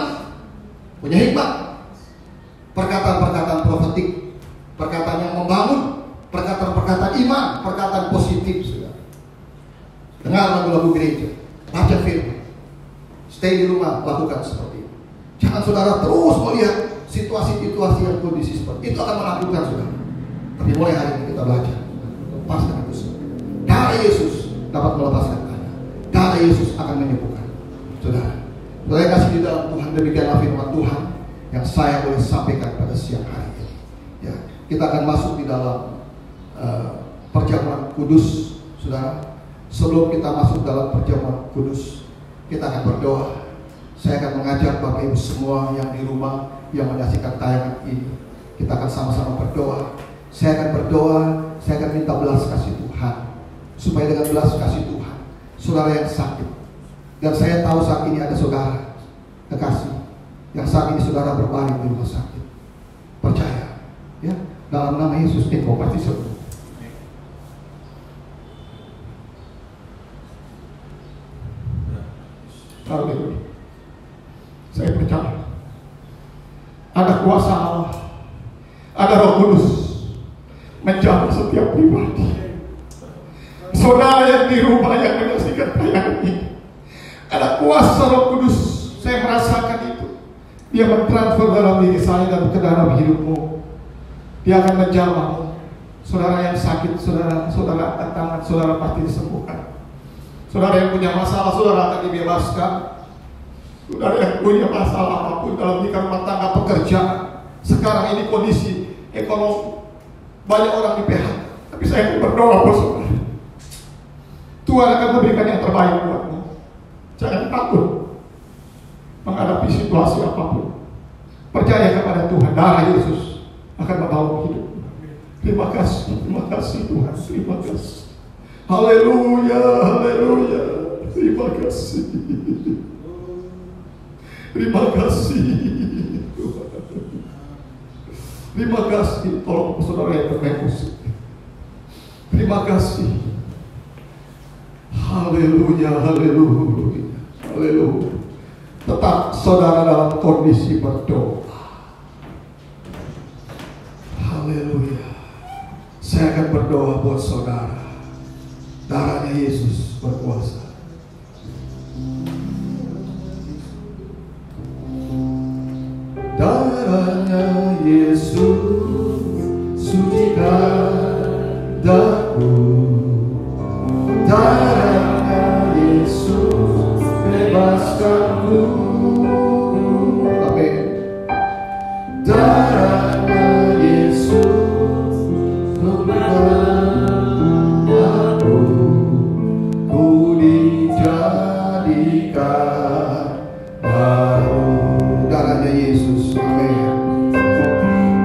punya hikmat, perkataan-perkataan profetik, perkataan yang membangun, perkataan-perkataan iman, perkataan positif. Saudara, dengar lagu-lagu gereja, baca firman, stay di rumah, lakukan seperti itu. Jangan saudara terus melihat situasi-situasi yang kondisi seperti itu, akan menakutkan saudara. Tapi mulai hari ini kita belajar lepaskan itu semua. Darah Yesus dapat melepaskan Anda. Darah Yesus akan menyembuhkan saudara. Saudara kasih di dalam Tuhan, demikianlah firman Tuhan yang saya boleh sampaikan pada siang hari ini. Ya, kita akan masuk di dalam perjamuan kudus, saudara. Sebelum kita masuk dalam perjamuan kudus, kita akan berdoa. Saya akan mengajak Bapak Ibu semua yang di rumah yang menyaksikan tayangan ini, kita akan sama-sama berdoa. Saya akan berdoa, saya akan minta belas kasih Tuhan, supaya dengan belas kasih Tuhan, saudara yang sakit, dan saya tahu saat ini ada saudara kekasih yang saat ini saudara berbaring di rumah sakit, percaya, ya, dalam nama Yesus engkau pasti sembuh. Haleluya. Saya percaya ada kuasa Allah, ada Roh Kudus menjamah setiap pribadi. Saudara yang di rumah yang menyaksikan tayangan ini, ada kuasa Roh Kudus. Saya merasakan itu. Dia mentransfer dalam diri saya dan ke dalam hidupmu. Dia akan menjamahmu. Saudara yang sakit, saudara angkat tangan, saudara pasti disembuhkan. Saudara yang punya masalah, saudara akan dibebaskan. Saudara yang punya masalah apapun dalam lingkungan rumah tangga, pekerjaan, sekarang ini kondisi ekonomi, banyak orang di PHK. Tapi saya berdoa buat saudara, Tuhan akan memberikan yang terbaik buatmu. Jangan takut menghadapi situasi apapun. Percaya kepada Tuhan. Darah Yesus akan membawa hidup. Terima kasih Tuhan. Terima kasih. Haleluya, haleluya. Terima kasih. Terima kasih. Terima kasih. Tolong saudara yang bermain musik. Terima kasih. Haleluya, haleluya, haleluya. Tetap saudara dalam kondisi berdoa. Haleluya. Saya akan berdoa buat saudara. Darahnya Yesus berkuasa. Darahnya Yesus sucikan daku. Darahnya Yesus bebaskanku. Amin. Darahnya Yesus memberikan aku, ku dijadikan baru. Darahnya Yesus. Amin.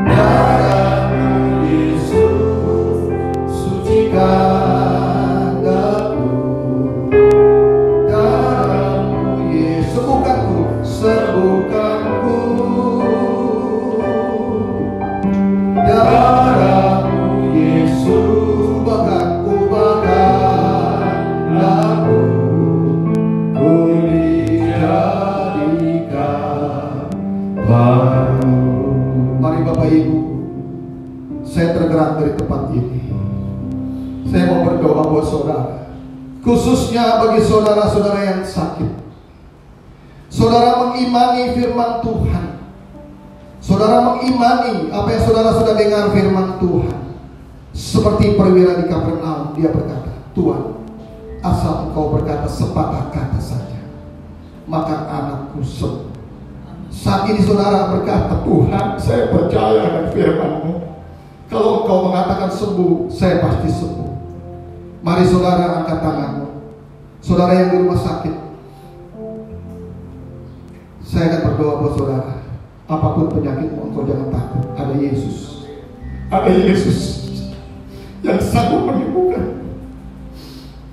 Darahnya Yesus sucikan aku. Darahmu Yesus sembuhkanku. Darahmu Yesus ubahkan aku, ku dijadikan baru. Mari Bapak Ibu, saya tergerak dari tempat ini. Saya mau berdoa buat saudara, khususnya bagi saudara-saudara yang sakit. Saudara mengimani firman Tuhan. Saudara mengimani apa yang saudara sudah dengar firman Tuhan. Seperti perwira di Kapernaum, dia berkata, Tuhan, asal Engkau berkata sepatah kata saja, maka anakku sembuh. Saat ini saudara berkata, Tuhan, saya percaya dengan firman-Mu. Kalau Engkau mengatakan sembuh, saya pasti sembuh. Mari saudara angkat tanganmu. Saudara yang di rumah sakit, saya akan berdoa buat saudara. Apapun penyakitmu, engkau jangan takut. Ada Yesus. Ada Yesus yang sanggup menyembuhkan.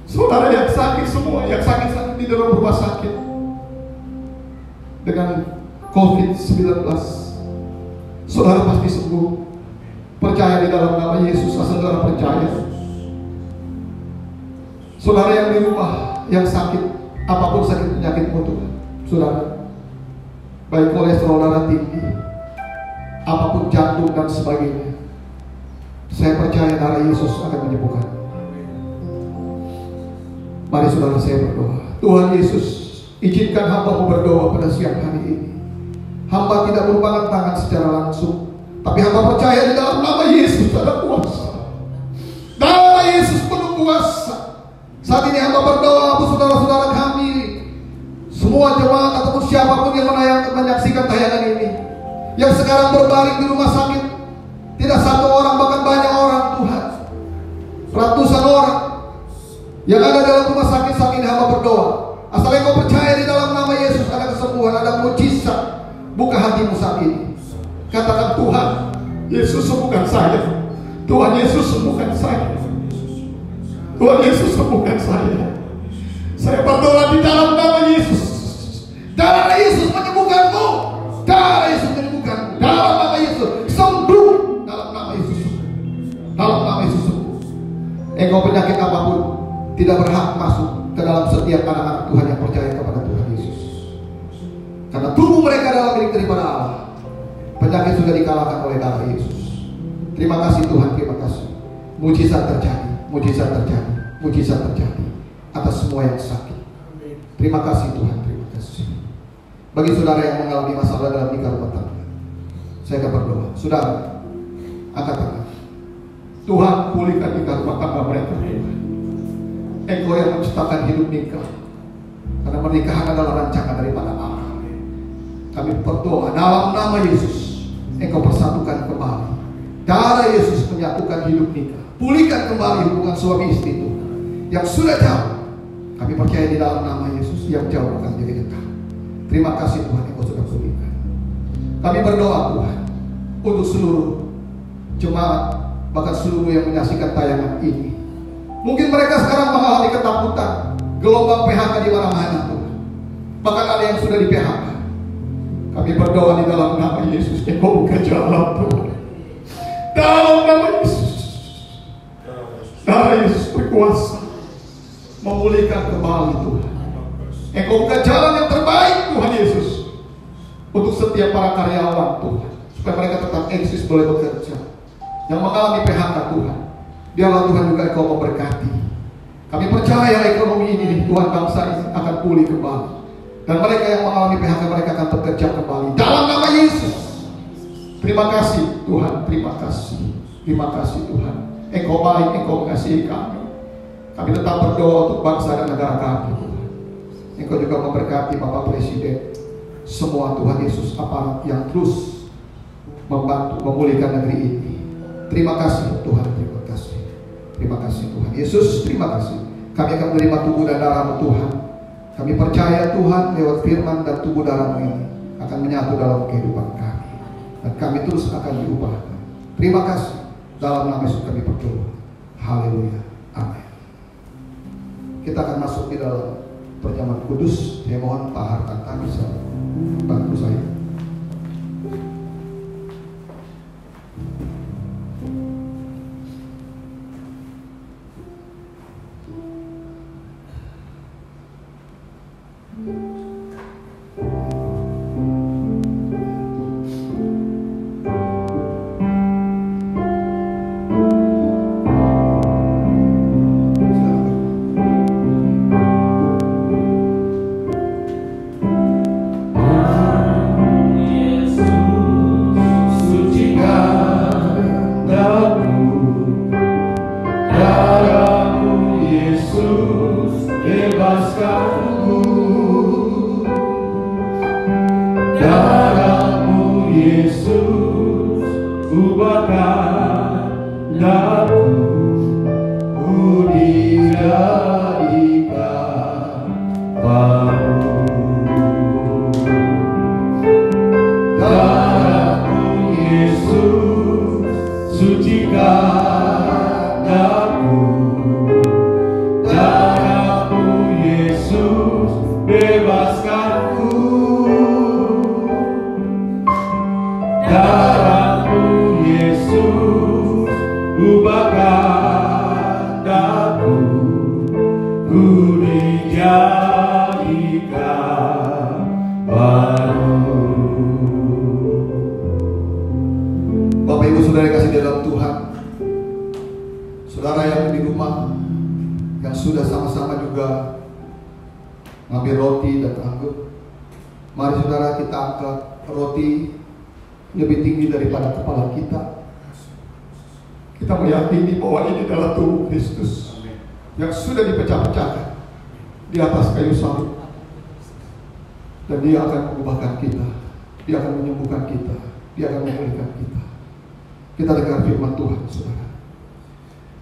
Saudara yang sakit semua, yang sakit-sakit di dalam rumah sakit dengan COVID-19, saudara pasti sembuh. Percaya di dalam nama Yesus, asal saudara percaya. Saudara yang di rumah, yang sakit, apapun sakit penyakitmu Tuhan, saudara, baik kolesterol darah tinggi, apapun jantung dan sebagainya, saya percaya darah Yesus akan menyembuhkan. Mari saudara saya berdoa. Tuhan Yesus, izinkan hamba-Mu berdoa pada siang hari ini. Hamba tidak merupakan tangan secara langsung, tapi hamba percaya di dalam nama Yesus ada kuasa. Darah Yesus penuh kuasa. Saat ini hamba berdoa buat saudara-saudara kami, semua jemaat ataupun siapapun yang menyaksikan tayangan ini, yang sekarang berbaring di rumah sakit. Tidak satu orang, bahkan banyak orang Tuhan, ratusan orang yang ada dalam rumah sakit saat ini. Hamba berdoa, asal engkau percaya di dalam nama Yesus ada kesembuhan, ada mujizat. Buka hatimu saat ini, katakan, Tuhan Yesus sembuhkan saya. Tuhan Yesus sembuhkan saya. Tuhan Yesus sembuhkan saya. Saya berdoa di dalam nama Yesus. Darah Yesus menyembuhkanmu. Darah Yesus menyembuhkanmu. Dalam nama Yesus sembuh. Dalam nama Yesus sembuh. Dalam nama Yesus sembuh. Engkau penyakit apapun tidak berhak masuk ke dalam setiap anak-anak Tuhan yang percaya kepada Tuhan Yesus. Karena tubuh mereka adalah milik daripada Allah. Penyakit sudah dikalahkan oleh darah Yesus. Terima kasih Tuhan, terima kasih. Mujizat terjadi, mujizat terjadi. mujizat terjadi atas semua yang sakit. Terima kasih Tuhan, terima kasih. Bagi saudara yang mengalami masalah dalam nikah rumah tangga, saya akan berdoa. Saudara, angkat tangan. Tuhan, pulihkan nikah rumah tangga mereka. Engkau yang menciptakan hidup nikah, karena pernikahan adalah rancangan daripada Allah. Kami berdoa dalam nama Yesus, Engkau persatukan kembali. Darah Yesus menyatukan hidup nikah. Pulihkan kembali hubungan suami istri itu yang sudah jauh. Kami percaya di dalam nama Yesus, yang jauh akan jadi dekat. Terima kasih Tuhan, Engkau sudah pulihkan. Kami berdoa Tuhan untuk seluruh jemaat, bahkan seluruh yang menyaksikan tayangan ini. Mungkin mereka sekarang mengalami ketakutan, gelombang PHK di mana-mana Tuhan. Bahkan ada yang sudah di PHK. Kami berdoa di dalam nama Yesus, Engkau buka jalan Tuhan. Dalam nama Yesus, darah Yesus berkuasa memulihkan kembali Tuhan. Engkau buka jalan yang terbaik Tuhan Yesus untuk setiap para karyawan Tuhan, supaya mereka tetap eksis boleh bekerja. Yang mengalami PHK Tuhan, biarlah Tuhan juga Engkau memberkati. Kami percaya ekonomi ini Tuhan, bangsa ini akan pulih kembali. Dan mereka yang mengalami PHK, mereka akan bekerja kembali dalam nama Yesus. Terima kasih Tuhan, terima kasih. Terima kasih Tuhan, Engkau baik, Engkau mengasihi kami. Kami tetap berdoa untuk bangsa dan negara kami Tuhan. Engkau juga memberkati Bapak Presiden, semua Tuhan Yesus, aparat yang terus membantu memulihkan negeri ini. Terima kasih Tuhan, terima kasih. Terima kasih Tuhan Yesus, terima kasih. Kami akan menerima tubuh dan darah-Mu Tuhan. Kami percaya Tuhan, lewat firman dan tubuh darah-Mu ini akan menyatu dalam kehidupan kami, dan kami terus akan diubahkan. Terima kasih. Dalam nama Yesus kami berdoa. Haleluya. Amin. Kita akan masuk di dalam perjamuan kudus. Saya mohon Pak Hartanta bisa bantu saya.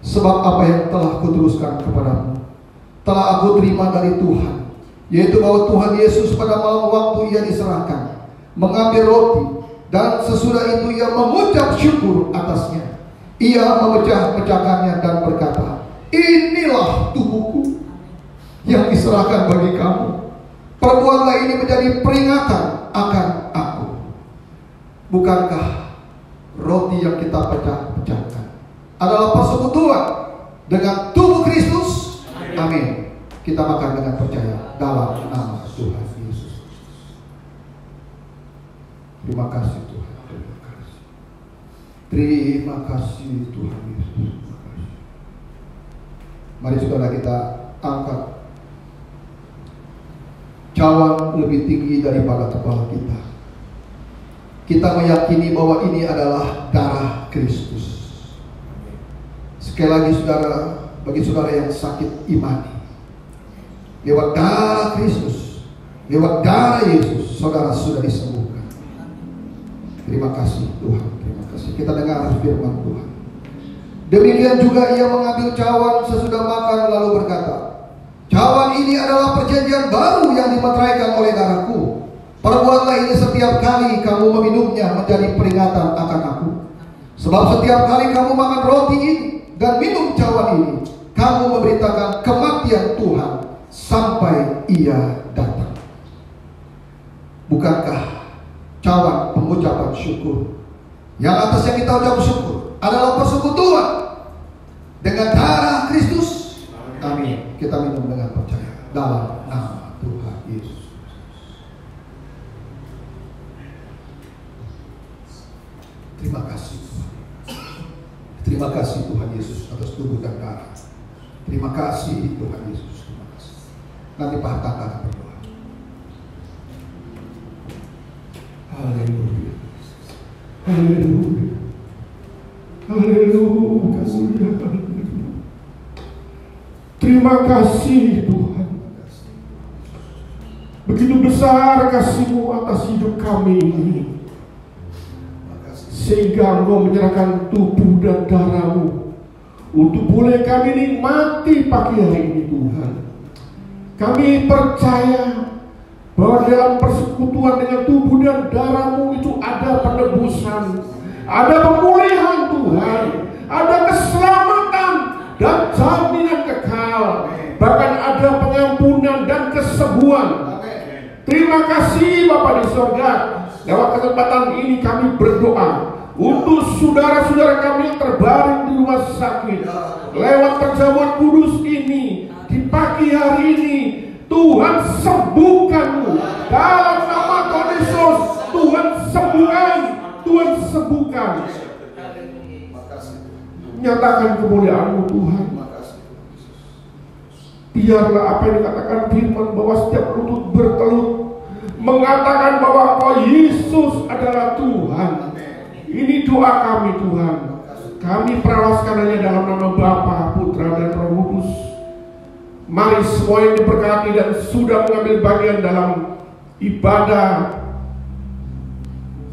Sebab apa yang telah kuteruskan kepadamu telah aku terima dari Tuhan, yaitu bahwa Tuhan Yesus pada malam waktu ia diserahkan mengambil roti, dan sesudah itu ia mengucap syukur atasnya. Ia memecah-mecahkannya dan berkata, inilah tubuhku yang diserahkan bagi kamu. Perbuatlah ini menjadi peringatan akan aku. Bukankah roti yang kita pecah-pecahkan adalah persekutuan dengan tubuh Kristus? Amin. Kita makan dengan percaya dalam nama Tuhan Yesus. Terima kasih Tuhan. Terima kasih. Terima kasih Tuhan Yesus. Mari saudara kita angkat cawan lebih tinggi daripada kepala kita. Kita meyakini bahwa ini adalah darah Kristus. Sekali lagi saudara, bagi saudara yang sakit imani, lewat darah Kristus, lewat darah Yesus, saudara sudah disembuhkan. Terima kasih Tuhan, terima kasih. Kita dengar firman Tuhan. Demikian juga ia mengambil cawan sesudah makan lalu berkata, cawan ini adalah perjanjian baru yang dimeteraikan oleh darahku. Perbuatlah ini setiap kali kamu meminumnya menjadi peringatan akan aku. Sebab setiap kali kamu makan roti ini dan minum cawan ini, kamu memberitakan kematian Tuhan sampai ia datang. Bukankah cawan pengucapan syukur? Yang atasnya kita ucap syukur adalah persekutuan dengan darah Kristus. Amin. Kita minum dengan percaya dalam nama Tuhan Yesus. Terima kasih Tuhan. Terima kasih Tuhan Yesus atas tubuh dan darah. Terima kasih Tuhan Yesus. Terima kasih. Nanti Pak Hatta akan berdoa. Haleluya. Haleluya. Haleluya. Terima kasih Tuhan. Begitu besar kasih-Mu atas hidup kami ini, sehingga Engkau menyerahkan tubuh dan darah-Mu untuk boleh kami nikmati pagi hari ini Tuhan. Kami percaya bahwa dalam persekutuan dengan tubuh dan darah-Mu itu ada penebusan, ada pemulihan Tuhan, ada keselamatan dan jaminan kekal, bahkan ada pengampunan dan kesembuhan. Terima kasih Bapa di surga. Lewat kesempatan ini kami berdoa untuk saudara-saudara kami yang terbaring di rumah sakit. Lewat perjamuan kudus ini, di pagi hari ini, Tuhan sembuhkan-Mu dalam nama Tuhan Yesus. Tuhan sembuhkan, Tuhan sembuhkan. Nyatakan kemuliaan-Mu Tuhan. Biarlah apa yang dikatakan firman bahwa setiap lutut bertelut mengatakan bahwa Kau Yesus adalah Tuhan. Ini doa kami Tuhan. Kami perawaskannya dalam nama Bapa, Putra dan Roh Kudus. Mari semua yang diberkati dan sudah mengambil bagian dalam ibadah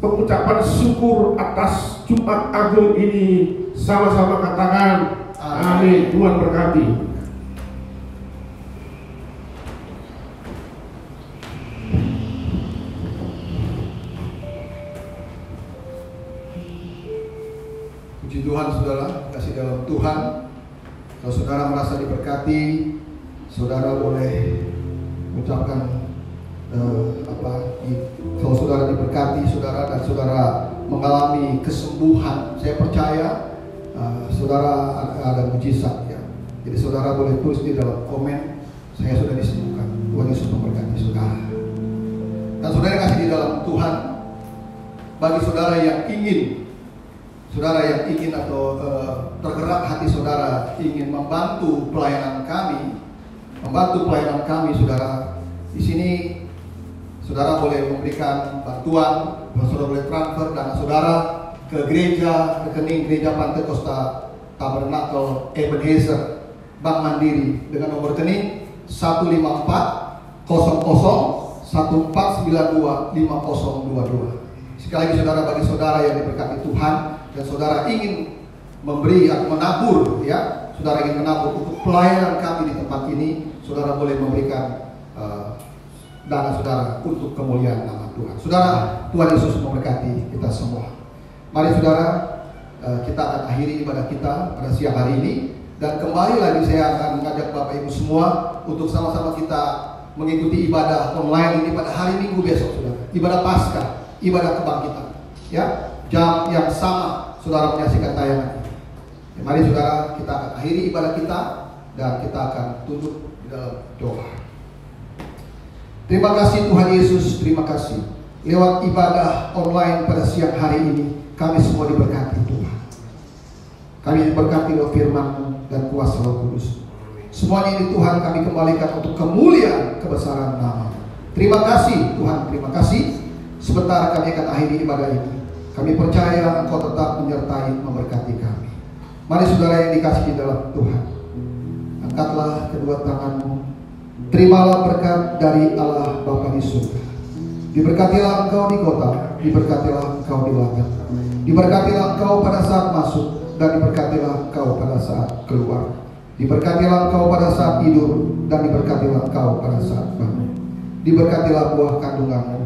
pengucapan syukur atas Jumat Agung ini, sama-sama katakan amin. Tuhan berkati. Puji Tuhan saudara, kasih dalam Tuhan. Kalau saudara merasa diberkati, saudara boleh mengucapkan kalau saudara diberkati, saudara dan saudara mengalami kesembuhan, saya percaya saudara ada mujizat ya. Jadi saudara boleh tulis di dalam komen, saya sudah disembuhkan. Tuhan Yesus memberkati saudara. Dan saudara kasih di dalam Tuhan, bagi saudara yang ingin atau tergerak hati saudara ingin membantu pelayanan kami, saudara. Di sini saudara boleh memberikan bantuan, saudara boleh transfer dana saudara ke rekening gereja Pantai Costa Tabernakel Ebenezer Bank Mandiri dengan nomor rekening 1540014925022. Sekali lagi saudara, bagi saudara yang diberkati Tuhan dan saudara ingin memberi atau menabur ya, saudara ingin menabur untuk pelayanan kami di tempat ini, saudara boleh memberikan dana saudara untuk kemuliaan nama Tuhan. Saudara, Tuhan Yesus memberkati kita semua. Mari saudara, kita akan akhiri ibadah kita pada siang hari ini, dan kembali lagi saya akan mengajak Bapak Ibu semua untuk sama-sama kita mengikuti ibadah online ini pada hari Minggu besok, saudara. Ibadah Paskah, ibadah kebangkitan. Ya, jam yang sama saudara menyaksikan tayangan ini. Ya, mari saudara, kita akan akhiri ibadah kita dan kita akan tutup di dalam doa. Terima kasih Tuhan Yesus, terima kasih. Lewat ibadah online pada siang hari ini, kami semua diberkati Tuhan. Kami diberkati oleh firman-Mu dan kuasa Roh Kudus. Semuanya ini Tuhan kami kembalikan untuk kemuliaan kebesaran nama. Terima kasih Tuhan, terima kasih. Sebentar kami akan akhiri ibadah ini. Kami percaya Engkau tetap menyertai, memberkati kami. Mari saudara yang dikasihi dalam Tuhan, angkatlah kedua tanganmu. Terimalah berkat dari Allah Bapa di surga. Diberkatilah engkau di kota, diberkatilah engkau di langit. Diberkatilah engkau pada saat masuk, dan diberkatilah engkau pada saat keluar. Diberkatilah engkau pada saat tidur, dan diberkatilah engkau pada saat bangun. Diberkatilah buah kandunganmu,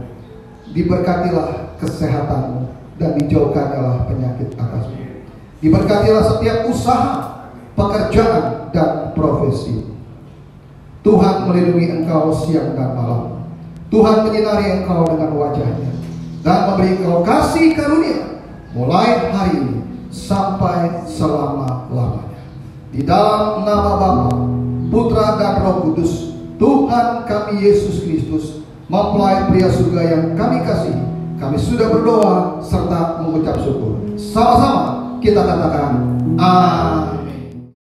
diberkatilah kesehatanmu, dan dijauhkanlah penyakit atasmu. Diberkatilah setiap usaha, pekerjaan, dan profesi. Tuhan melindungi engkau siang dan malam. Tuhan menyinari engkau dengan wajahnya dan memberi engkau kasih karunia mulai hari ini sampai selama-lamanya. Di dalam nama Bapa, Putra, dan Roh Kudus, Tuhan kami Yesus Kristus, mempelai pria surga yang kami kasih, kami sudah berdoa serta mengucap syukur. Sama-sama kita katakan amin.